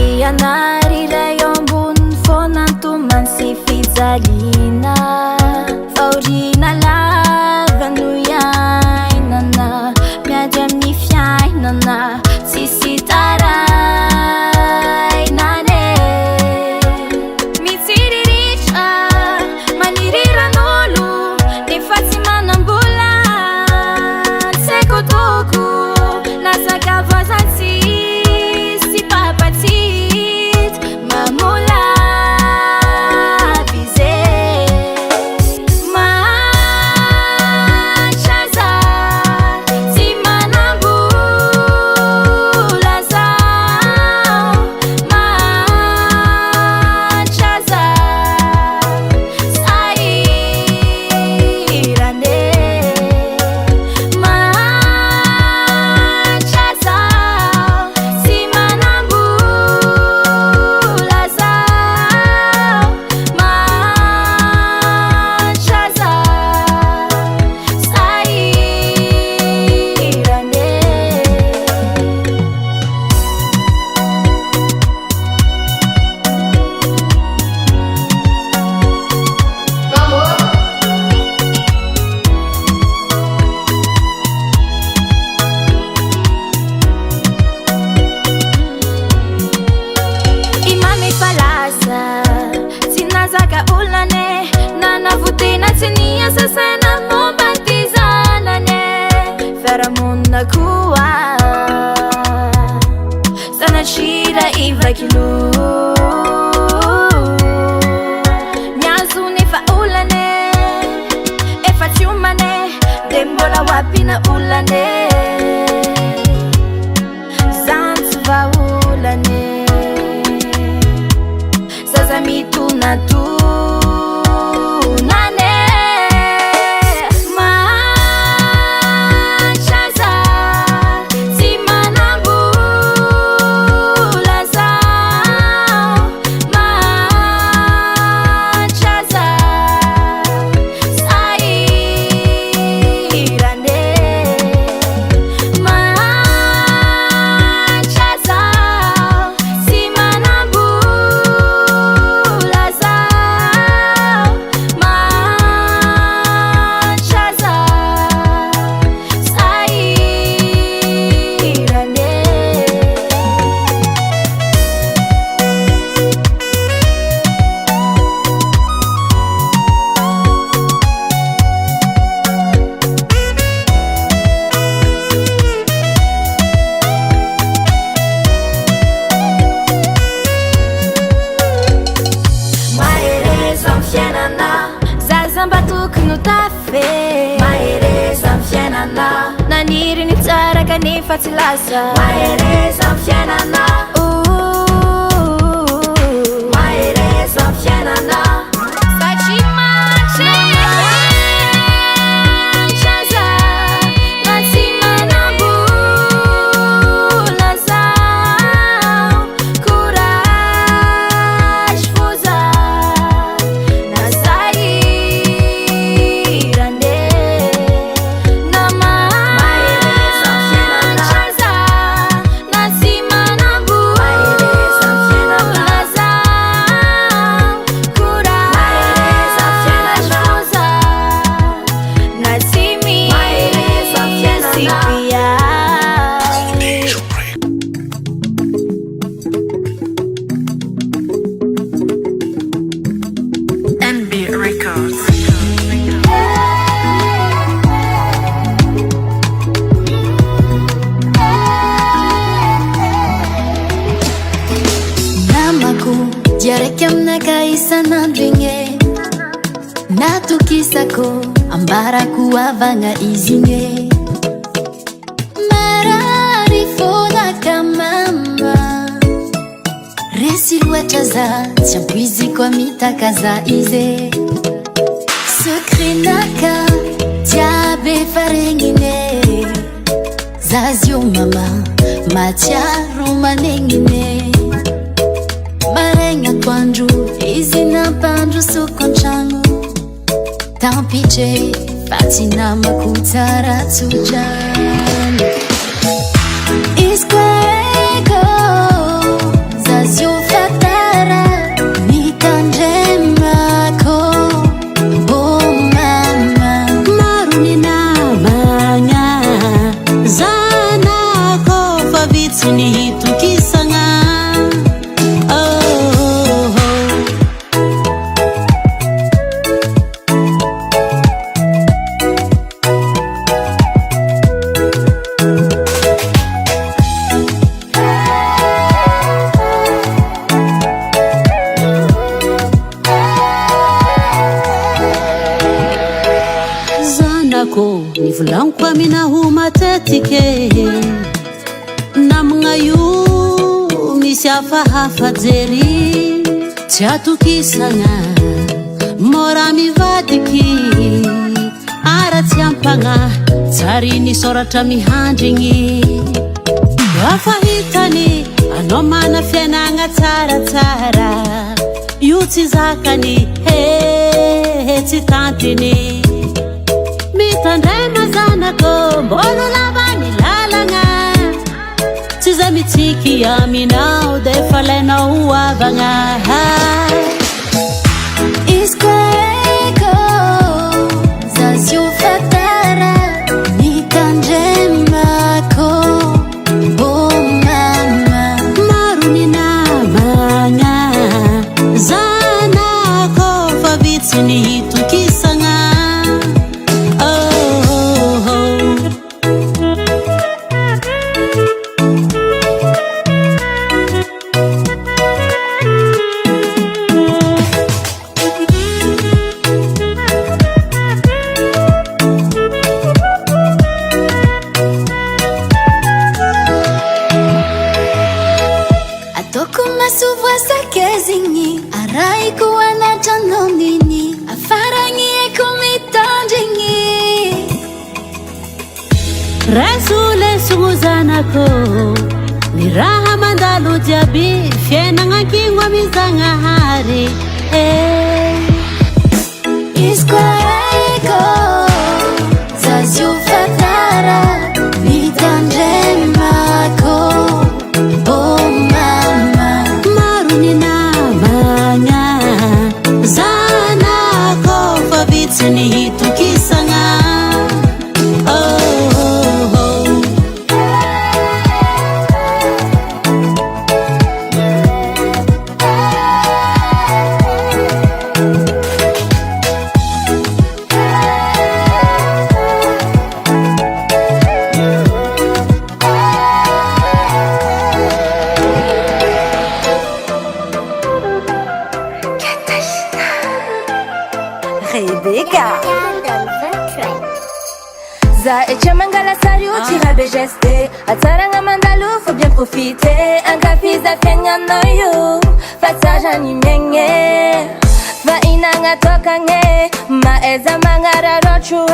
Vianariray ambony fona antomany sy fijaliana faorina lava no iainana miady amin'ny fiainana tsisy tarainane mitsiriritra maniriran'olo nefa tsy manambola saiko toko nasakavazatsy Fatilasa Maereza mfianana Maereza mfianana Sachimache Chaza Natsimanabu Laza Courage Foza Nasairane Nama Natukisako ambara kuavanga izinge mararifona kamama resiluachaza champuizi kwa mitakaza ize sekrenaka tiabe farengine zazio mama matiaro manengine marenga kwanju izina pandru sukonchangu tampiche fatina makutara tujani iskweko matike namagna io misy hafahafa jery tsy atokisagna mora mivadiky aratsy ampagna tsary ny soratra mihandrigny afahitany anao mana fiainagna tsaratsara io tsy zakany tsy tantiny mitandray mazanako mbolo lavany lalagna tsy zay mitsiky aminao de fa lainao hoavagna Iskoeko zazio fatara mitandremako mama maro ny namagna zanako fa vitsy ny hitokisagna Atoko masovo asakezigny araiko anatrano nini afaragny eko mitandrigny Rasulesugno zanako ny raha mandalo jiaby fiainagna kigno mizagnahary Iskoeko zazio fatara mitandremako mama maro ny namagna zanako fa vitsy ny hitokisagna Rebecca za etcha mangala sary o tira begesté atsaragna mandalo faut bien profiter ankafiza fiaignanao io fa tsarany miaigny fa inagna tokagny maeza magnararotro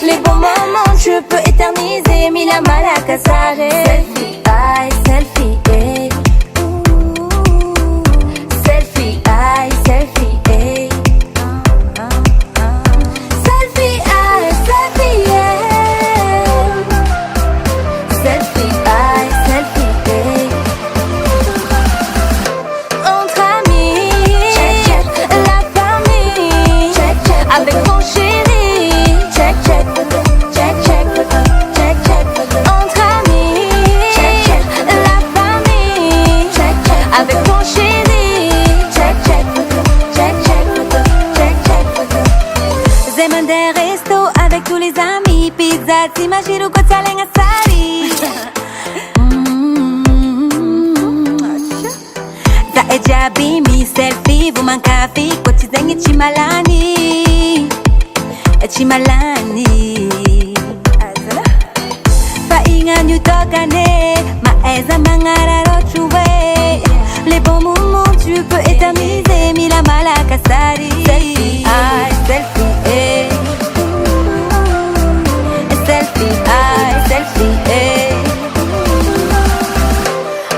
les bons moments tu peux éterniser mila malaka sare selfie aïe selfie selfie aïe selfie T'imagines quoi t'as l'air à sali Za e jabi mi selfie Vous mancafi Kwa chizengi chimalani Chimalani Fa inga nyutokane Maeza mangararo chouwe Les bons moments tu peux éterniser Mila malaka sari Selfie, aïe, selfie, selfie, aïe, selfie,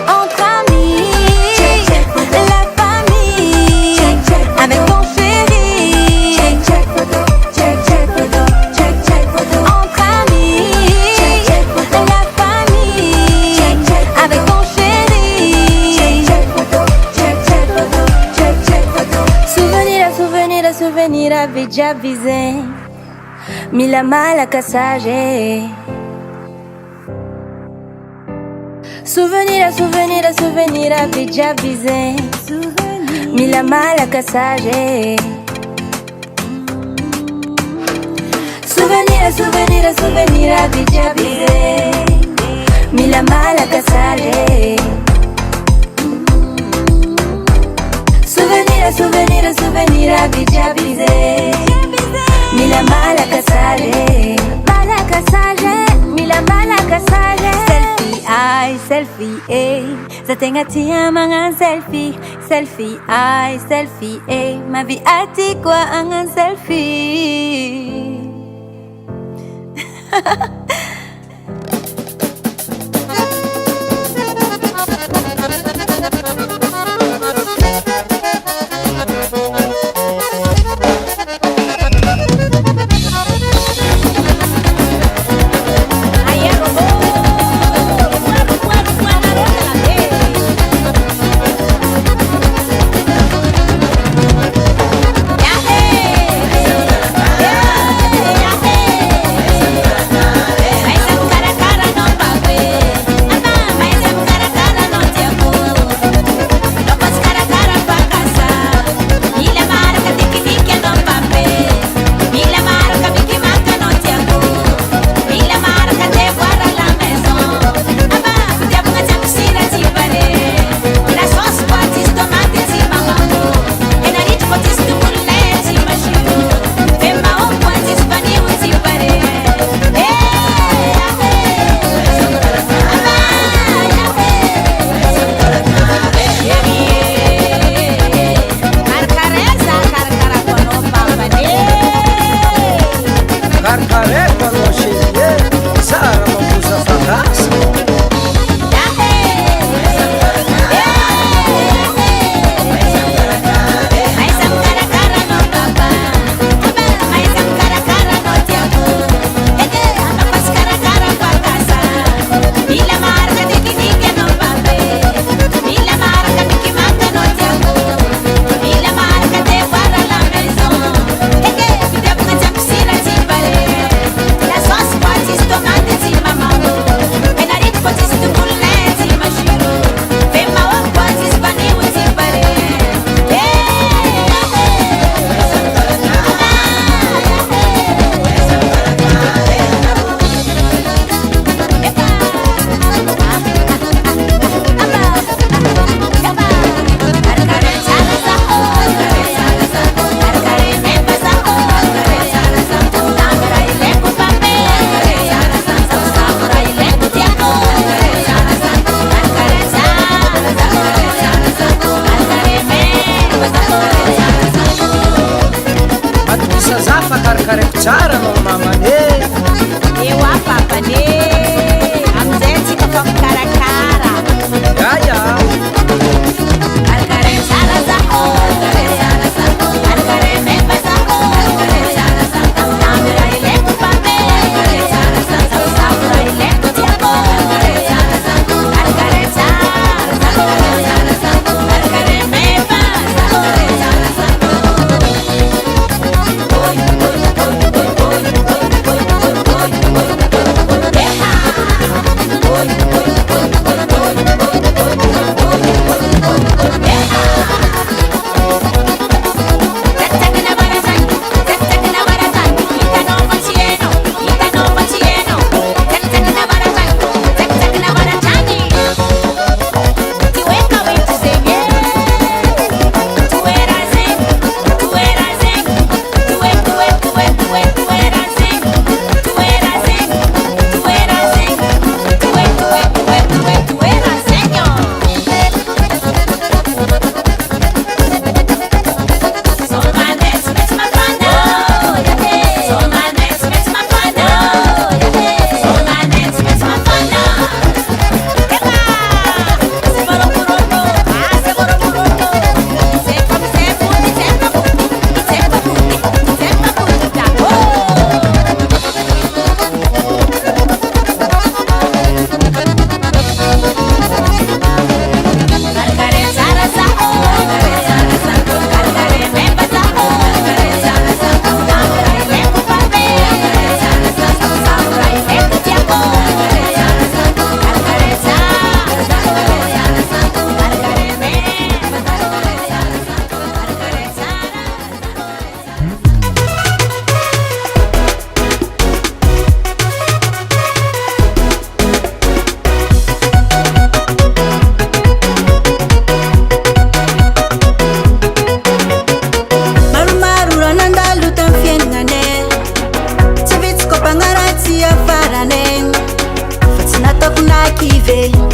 entre amis, la famille, avec ton chéri, entre amis, la famille, avec ton chéri, souvenir, avait déjà visé. Mila malaka sage Souvenir avait déjà visé Mila malaka sage Souvenir avait déjà visé Mila malaka sage Souvenir avait déjà visé Mila malaka sage Mila selfie, eh. Za tegna tia mangan selfie, selfie, ay, selfie, eh. Ma vie ati kwa angan selfie.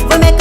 Vou me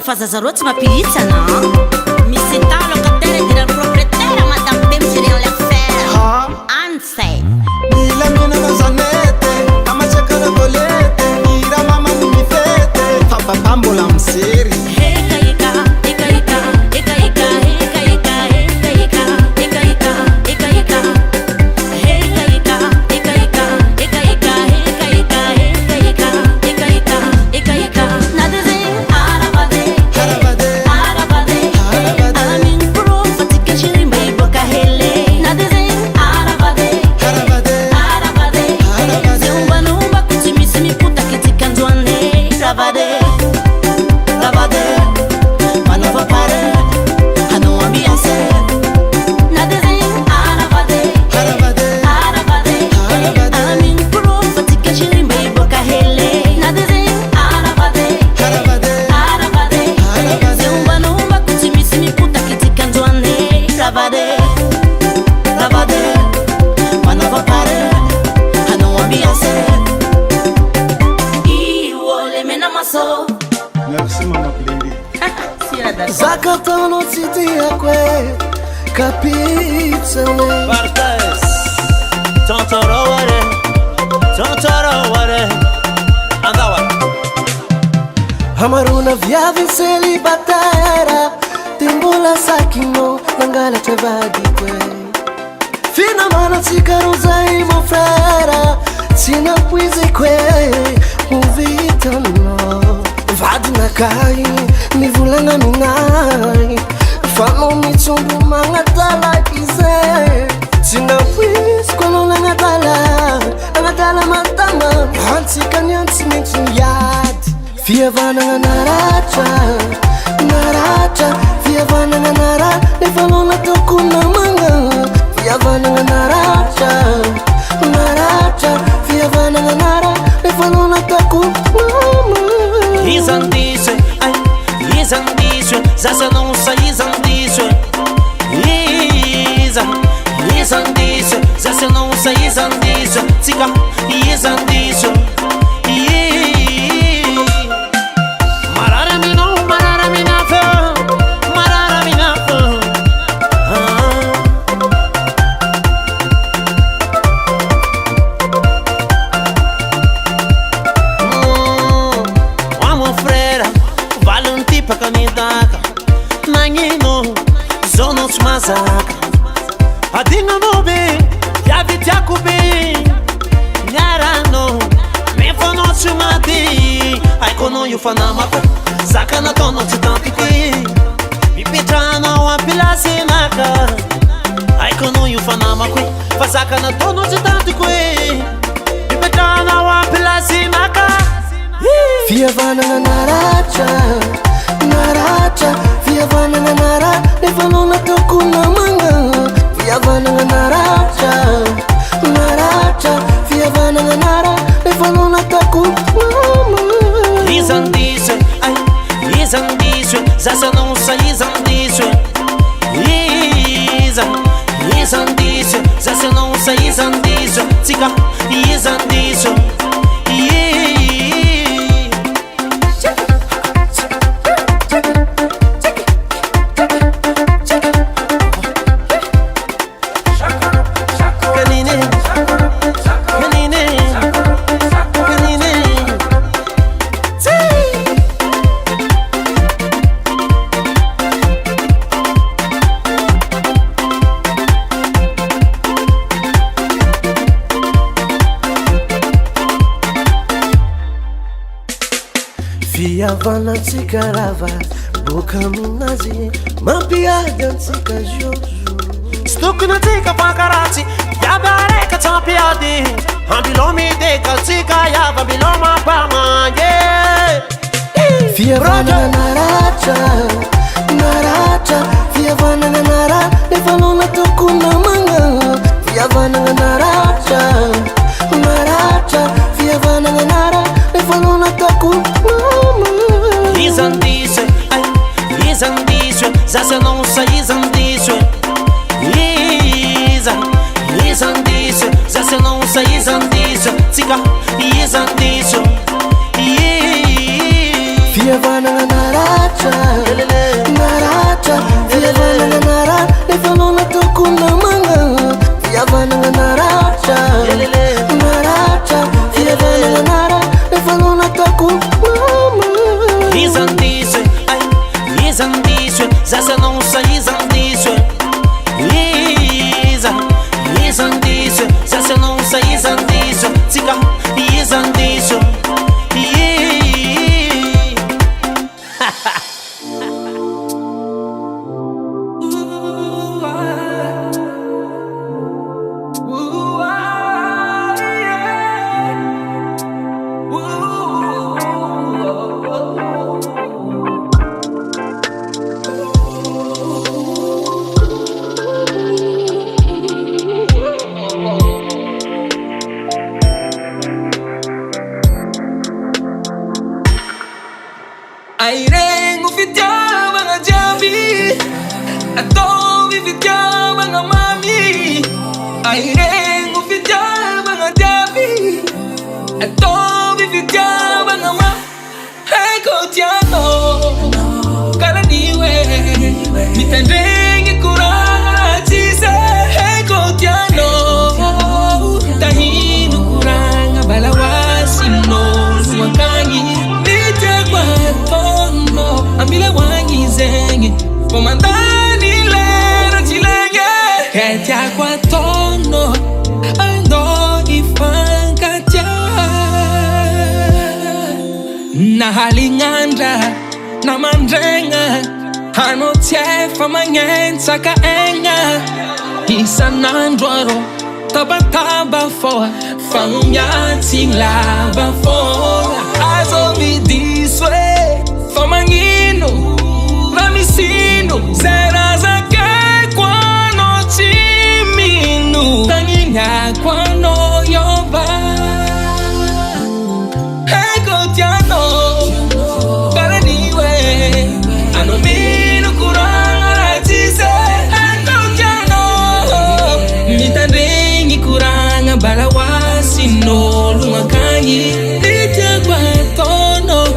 Faza zaroty mapilitsy ana misy tao locataire dire propriétaire madame be migerer l'affaire ansay mila mina mazanete amachakana golete ira mama mifete fapapambola mseri Zakatono tsitiakwe kapitsele Bartes Tontoroware Andawa Hamaruna viavi celibatera Timbula sakino Nangala tevadi kwe Fina mana tsikaruza imo frera Sina pwizi kwe Uvitano Vadi na kai Nivulanga minai Fano michumbu mangatala kize Sina pwizi kono nangatala matama Hansi kanyansi mitu yadi Fiavana naracha Fiavana nara Nifalona tokuna manga Fiavana naracha Fiavana nara Nifalona tokuna manga Izandiswe, Zasa não sai Izandiswe Izandiswe, Zasa não sai Izandiswe Tsiga, Izandiswe Marara minafo Amo frera, valunti pa kanidaka Nangino, zono tsmazaka Adinga nobe, yavitya kubi Nyarano, mefono tsumadi Aikono yufanamako, sakana tono tsitantikwi Mipetrana wapila sinaka no io fanamako fa zakana tono tsy tantiko ipetrahana ao ampilasinaka fihavanana naratra naratra fihavanana nara rehefa anao nataoko namagna fihavanana naratra naratra fihavanana nara rehefa anao nataoko mama izandiso ay izandiso zasanao sa izandiso izandiso zasanao sa izandiso tsika izandiso fihavanantsika rava boka aminazy mampiady antsika zozo tsy tokony atsika fankaratsy iaby areka tsy ampiady ambilo mideka tsika iava ambilo mampamange fihavanana naratra naratra fihavanana nara rehefa anao nataoko namagna fihavanana naratra naratra fihavanana nara rehefa anao nataoko mama izandiso ay izandiso zasanao sa izandiso izandiso zasanao sa izandiso tsika izandiso fihavanana naratra naratra fihavanana nara rehefa anao nataoko namagna fihavanana naratra naratra fihavanana nara rehefa anao nataoko mama izandiso ay izandiso zasanao sa izandiso izandiso zasanao sa izandiso tsika izandiso Airengo fitiavana jiaby ataovy fitiavana mami airengo fitiavana jiaby ataovy fitiavana ma haiko tiano karaniwe mitandrengy kuratsise haiko tiano tahino kuranga balawasino lumakani ambile wangi zengi pomandani lera chilenge ketia kwa tono ando ifankatia na halinganda na mandrenga hano tiefa manyensa ka enga isanandwaro tabataba foa famumyati lava foa azo midiswe famangino lamisino zerazake kwano chiminu tanginya kwano yoba hekotiano baraniwe anomino kuranga tise hekotiano mitandrengi kuranga balawasino lumakanyi itiagwa tono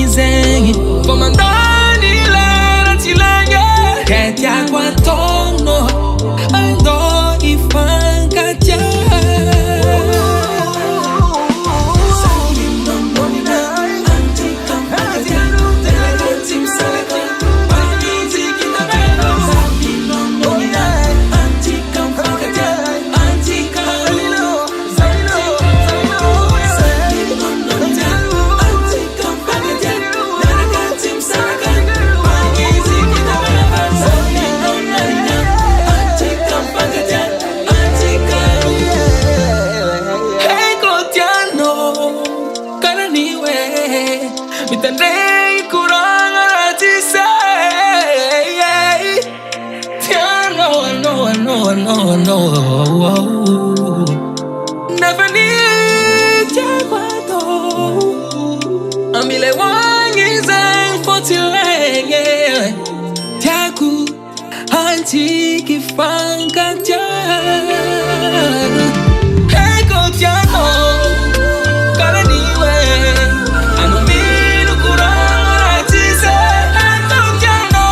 zengi pomandani lera chilenge ketia kwa tono ando ifankatia no. Never need ya guardo. Amile wangizang fotilenge. Tiaku anti kifanga tia. Hey go tiano. Karaniwe. Anomino kurang tise. Go tiano.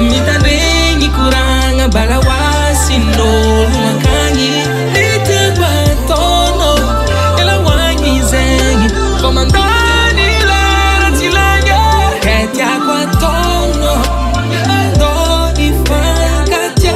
Mitandingi kurang balawasi no lumakangi. Ite batono. Ela wangizengi. Komandani lara tilanya. Ketia kwa tono. Ando ifanga tia.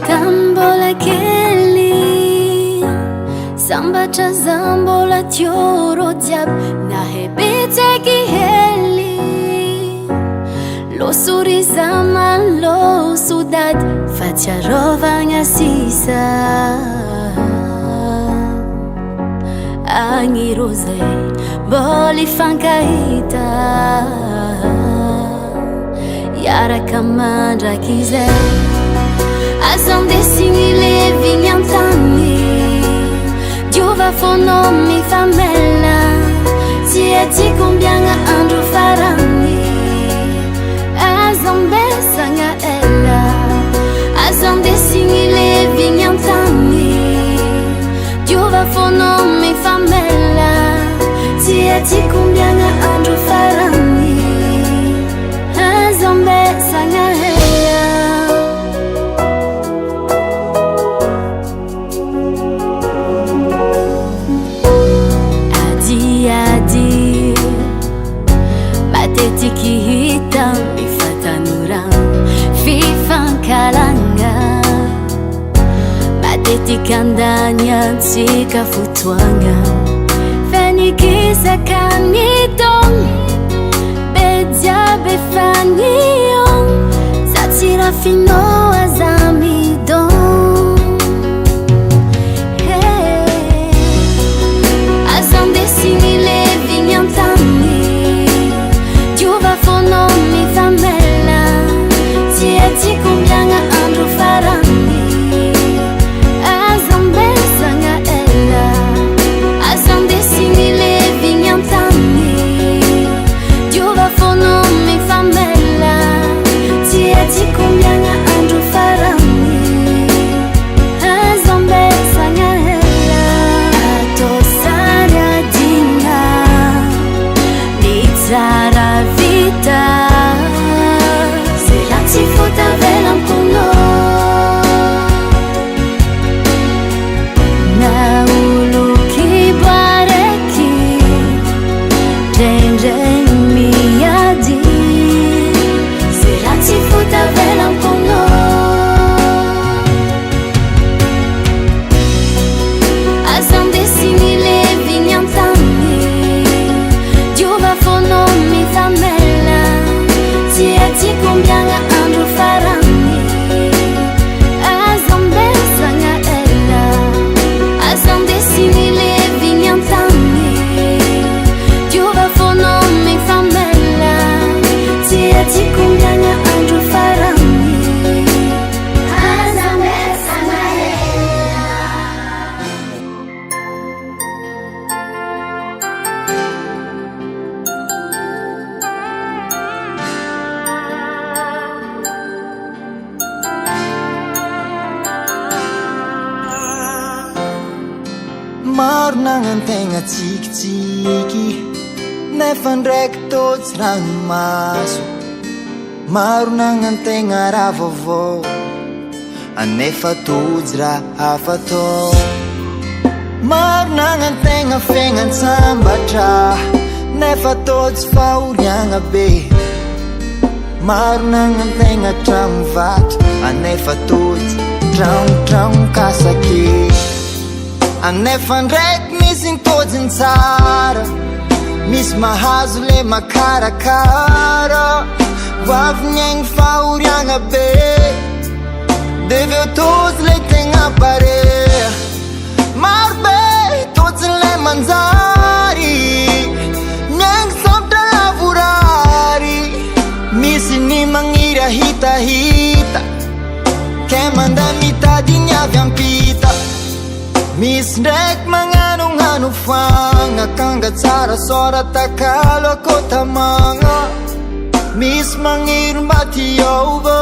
Tambola keli Samba cha zambola tioro diab Na hebete kiheli Lo surizama lo sudad Facharova nga sisa Angi rose Boli fankaita Yara kamandra kizei Azam desini le vignantani Giova fono mi famella Sieti combianga andro farani Azam besanga ella Azam desini le vignantani Giova fono mi famella Sieti combianga andro farani Azam besanga ella Adi Mateti kihita Mifatanurang Fifang kalanga Mateti kandanya Tsika futwanga Fanikisa kanitong Bedia befaniyong Satira fino azamidong Desini le vignantani Giova fono mi famella Sieti combianga andro farani Azam besanga ella Azam desini le vignantani Giova fono mi famella Sieti combianga andro farani Azam besanga ella Atosana Zara vita Se la ti futa vela mkono Na ulu kibareki Jenje miyadi Se la ti futa vela mkono Azam desini le vignantani Giova fono mi famella Sieti combianga andro farani Azam besanga ella Azam desini le vignantani Giova fono mi famella Sieti combianga andro farani Azam besanga ella Maro nagnantegna tsikitsiky Nefa ndraiky totsy ranomaso Maro nagnantegna raha vaovao Anefa totsy raha hafa tao Maro nagnantegna fiaignan-tsambatra Nefa totsy fahoriagna be maro nagnantegna tragno vato anefa tojo tragno kasake anefa ndraiky misy nitojiny tsara misy mahazo le makarakara voavignaigny fahoriagna be deveo tojo le tegna parea maro be tojiny le manjary miaigny samtra lavorary misy ny magniry hitahita ke manda mitady ny avy ampita misy ndraiky magnanognano fagna kanga tsara sora takalo akotamagna misy magniry mba tiova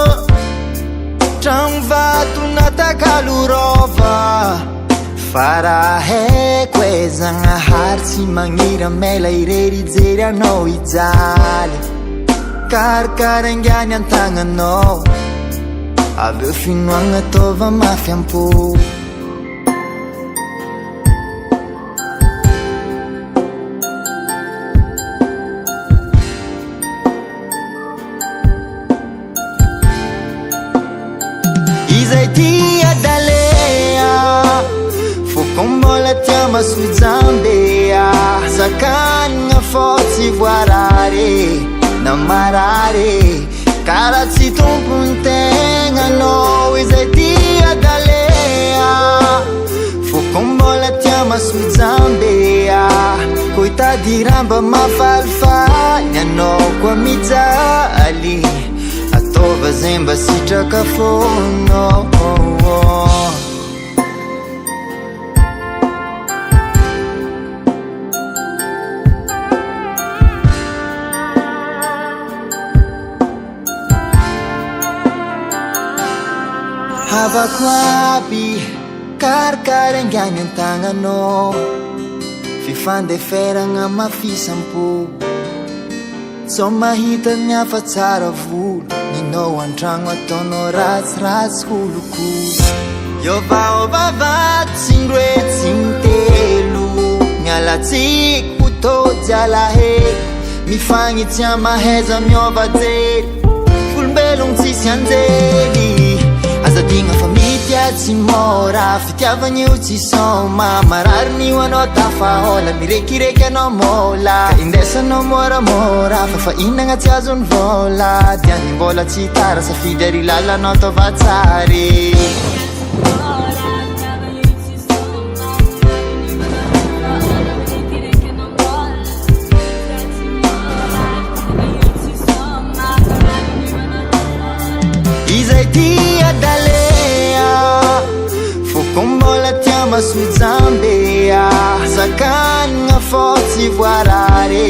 tragno vato na takalo rova fa raha haiko e zagnahary tsy magniry amela irery ijery anao ijaly karakarangiany antagnanao aveo finoagna tova mafy ampo izay tia dalea fokombola tiama sujambea zakanina fotsy voarare na marare kara tsy tompony tegnanao izay tia dalea fokombola tiama sujambea koitadiramba mafalifaly anao koa mijaly atova zay mba sitraka fono havako aby karakarangiany antagnanao fifandeferagna mafisampo so mahita ny hafa tsara volo ninao antragno ataonao ratsiratsy kolokolo iovaovavato sy ndroe tsy mitelo mialatsiko tojo alahelo mifagnitsy amaheza miova jery folombelogno tsisy anjely azadigna fa mitiatsy mora fitiavagn'io tsy soma mararin'io anao tafahola mirekireky anao mola indesanao moramora fa inagna tsy azony vola diany mbola tsy tara safidy ary lalanao tova tsary izay tia dalea fokombola tiama sujambea zakanina fotsy voarare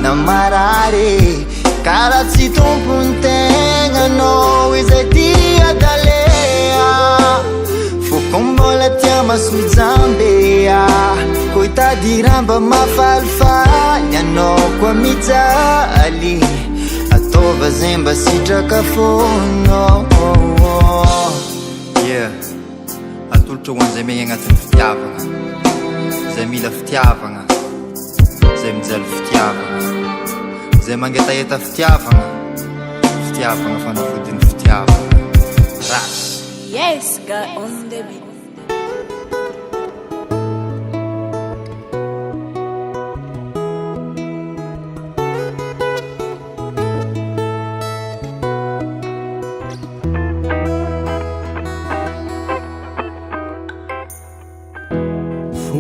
na marare kara tsy tompony tegnanao izay tia dalea fokombola tiama sujambea koitadiramba mafalifaly anao koa mijaly atova zay mba sitraka fono yeah atolotra hoan'izay megna agnatin'ny fitiavagna zay mila fitiavagna zay mijaly fitiavagna zay mangetaheta fitiavagna fanafodin'ny fitiavagna rasy yes God on the beat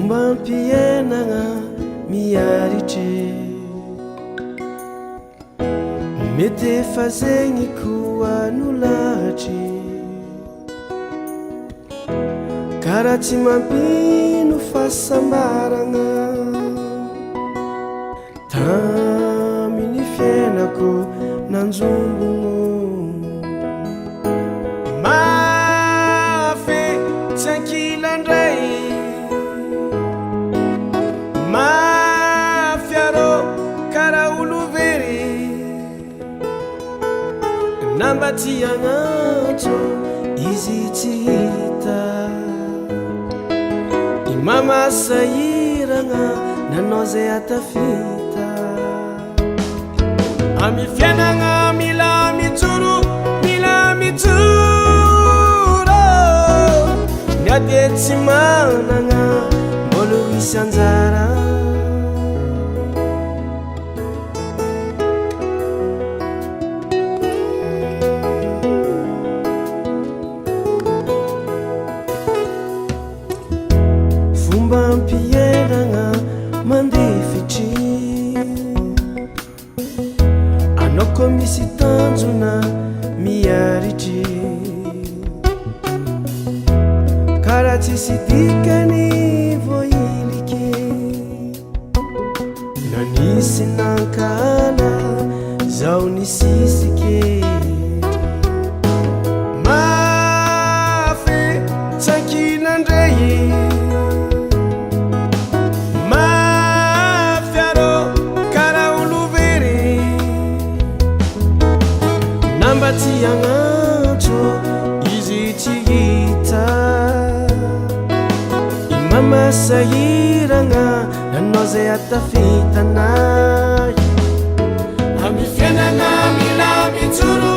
Mampienagna miaritry mety efa zegny koa no lahatry kara tsy mampino fahasambaragna tamin'ny fiainako nanjombogno mafy tsy ankilandray mafiaro kara olo very namba ty agnatso izy tsy hita imamasahiragna nanao zay atafita amy fiainagna mila tsy managna mbôla hisy anjara fomba ampienagna mandefitry anao koa misy tanjona miaritry karaha tsisy dikany voiliky na nisy nankana zao nisisiky mafy tsakinandray mafyarô karaha olo very namba tsy agnantso izy tsy hita imamasahiragna nanao zay atafitanay amy fiainagna mila mitsoro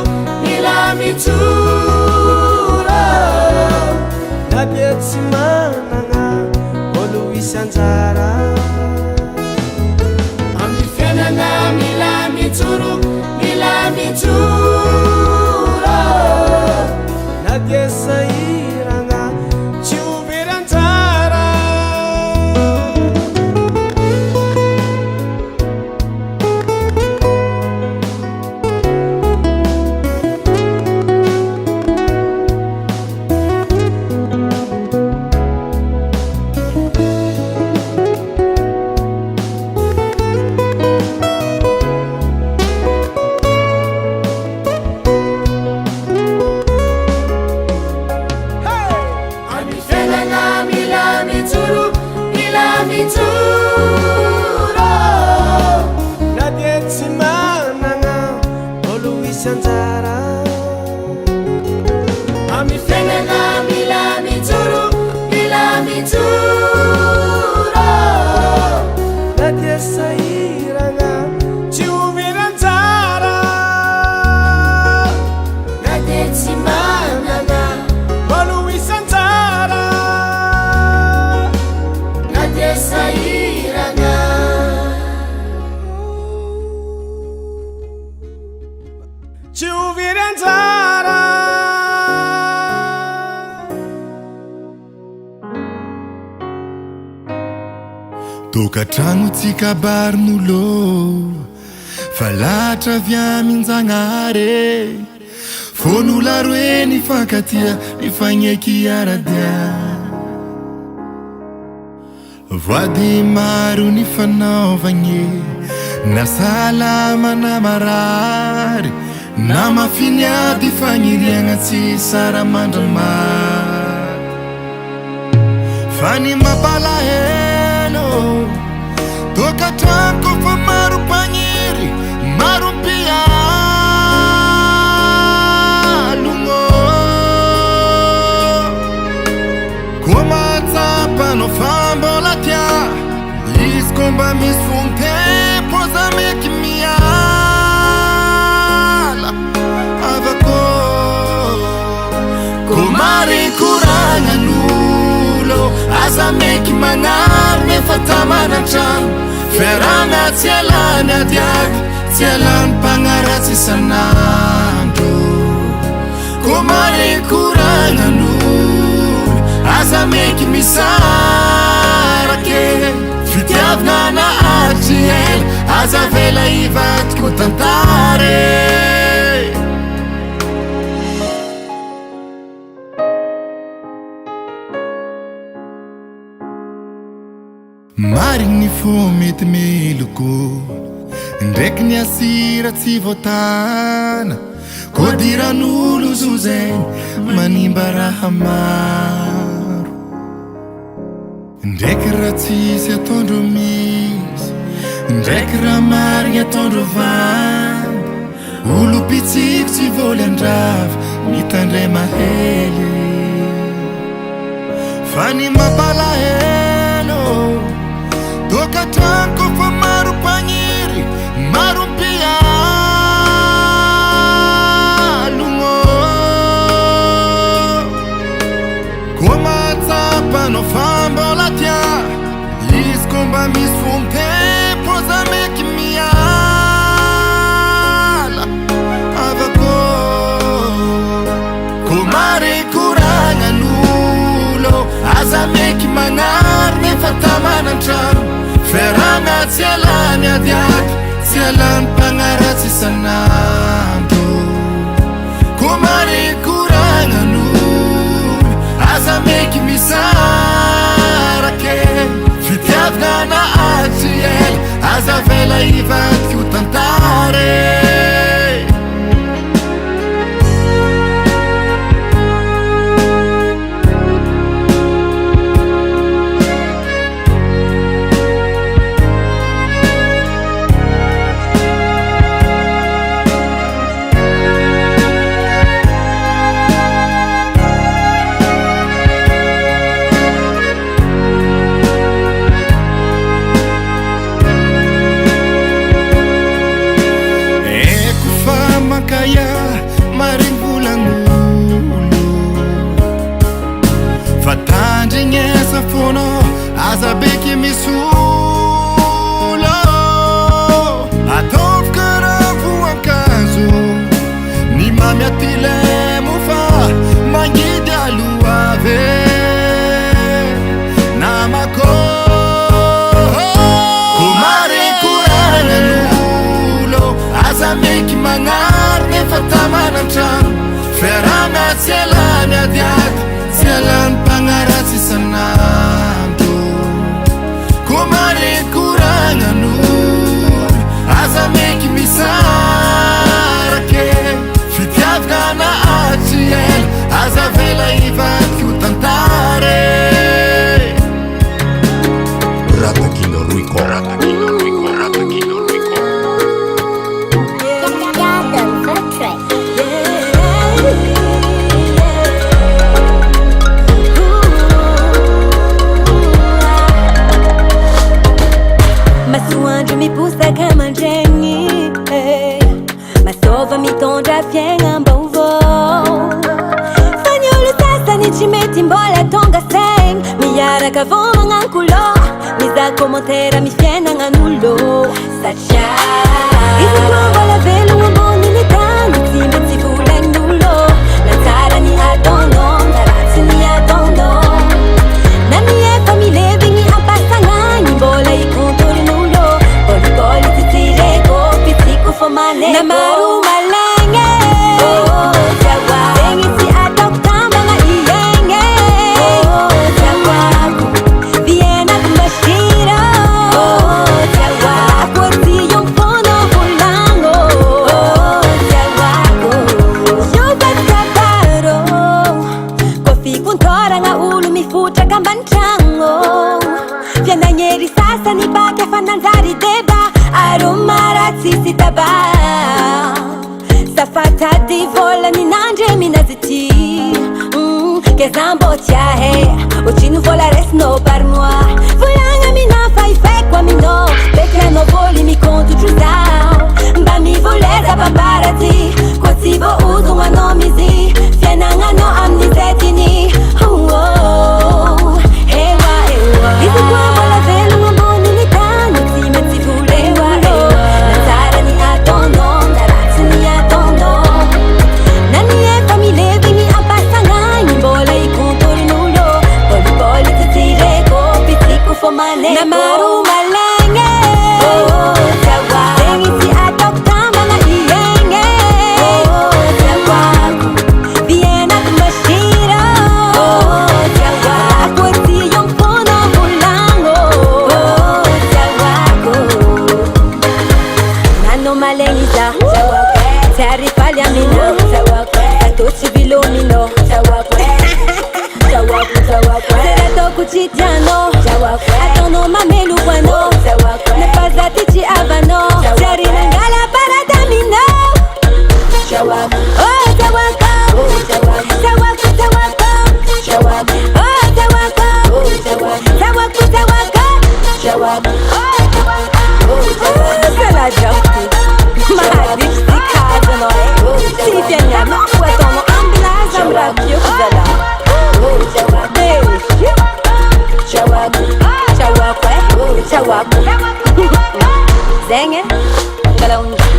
na dia tsy managna olo hisy anjara amy fiainagna mila mitsoro na dia sahiragna tsy ho very anjara na dia tsy managna olo hisy anjara amy fiainagna mila mitsoro na dia sahiragna tsy ho very anjara na dia tsy managna olo hisy anjara na dia sahiragna tsy ho very anjara tokatrano tsika barin'olo fa latra avy aminjanahare fon'olo roe nifankatia mifagneky aradia voady maro nifanaovagny na salama na marary na mafiniady fagniriagna tsy sara mandramary fa ny mampalahelo tokatrano kofa maro mpagniry maro mpialogno koa matsapanao fa mbola tia izy komba misy fontempo za meky miala avako ko marikoragnan'olo aza meky magnary nefa tamanatrano feragna tsy alany adiaky tsy alany mpagnaratsy isanandro ko marikoragnan'olo aza meky misarake fitiavana na aritry ela aza vela ivadiko tantare marigny ny fo mety meloko ndraiky ny asira tsy voatana koa diran'olo zo zay manimba raha maro ndraiky raha tsisy ataondro misy ndraiky raha marigny ataondro vandy olo pitsiko tsy voly andrava mitandray mahely fa ny mampalahelo tokatrano kofa maro mpagniry maro mpialogno koa matsapa mba misy fomtempo za meky miala avako komary koragnan'olo aza meky magnary nefa tamanantrano ferana tsy alany adiaky tsy alany mpagnaratsy isan'andro komary koragnan'olo aza meky misarake fitiavana na atsiel aza vela ivaky ho tantare aza beky misolo ataovy karaha voankazo ny mamy atylemo fa magnidy aloave namako komary koragnan'olo aza meky magnary nefa tamanantrano ferana tsy alany adiady tsy alany mpagnaratsy isan'andro komary koragnan'olo aza meky misarake fitiavana na atsiel aza vela ivaky ho tantare Ratakino Ruiko Ratakino Ruiko Ratakino Ruiko Masoandro miposa kama njeny masova mitondra fiaigna mbaovao fanyolo sasany tsy mety mbola tonga saigny miaraka vao magnankolo mizaha komantera mifiainagnan'olo satria izy koa mbola velogno amboniny tany tsy mety volagnin'olo na tsara ny ataonao na ratsy ny ataonao na ny efa milevigny ampasagnagny mbola ikontorin'olo boliboli titireko pitsiko fo mane na maro malagny zegny tsy ataoko tambagna iegny tiawako vienako mbashira tiawako ty yompono volagno tiawako jovatkabaro kofi kontoragna olo mifotraka ambanitragno fianagnery sasany baka fananjary deba aromaratsy sy taba safatady volany nandre minazy ty kezambo tiahe otrino vola resinao par moi volagna mina faifeko aminao bekanao voly mikontotro zao mba mivoleza bambaraty ko tsy voaozogno anao mizy fianagnanao amin'ny zetiny ewa izy koa mbola velogno amboniny tany tsy mety volegn'olo na tsara ny ataonao na ratsy ny ataonao na ny efa milevigny ampasagnagny mbola ikontorin'olo boliboli titireko pitsiko fo mane na maro malagny zegny tsy ataoko tambagna iegny tiawako vienako mbashira tiawako ty yompono volagno tiawako nano malegny za tsy arifaly amina atao tsy vilomino zeratoko tsy tianao ataonao mamelo hoanao nafazaty tsy avanao tsy arinangala paradaminao tiawako tiawako tiawako tiawako Angala unja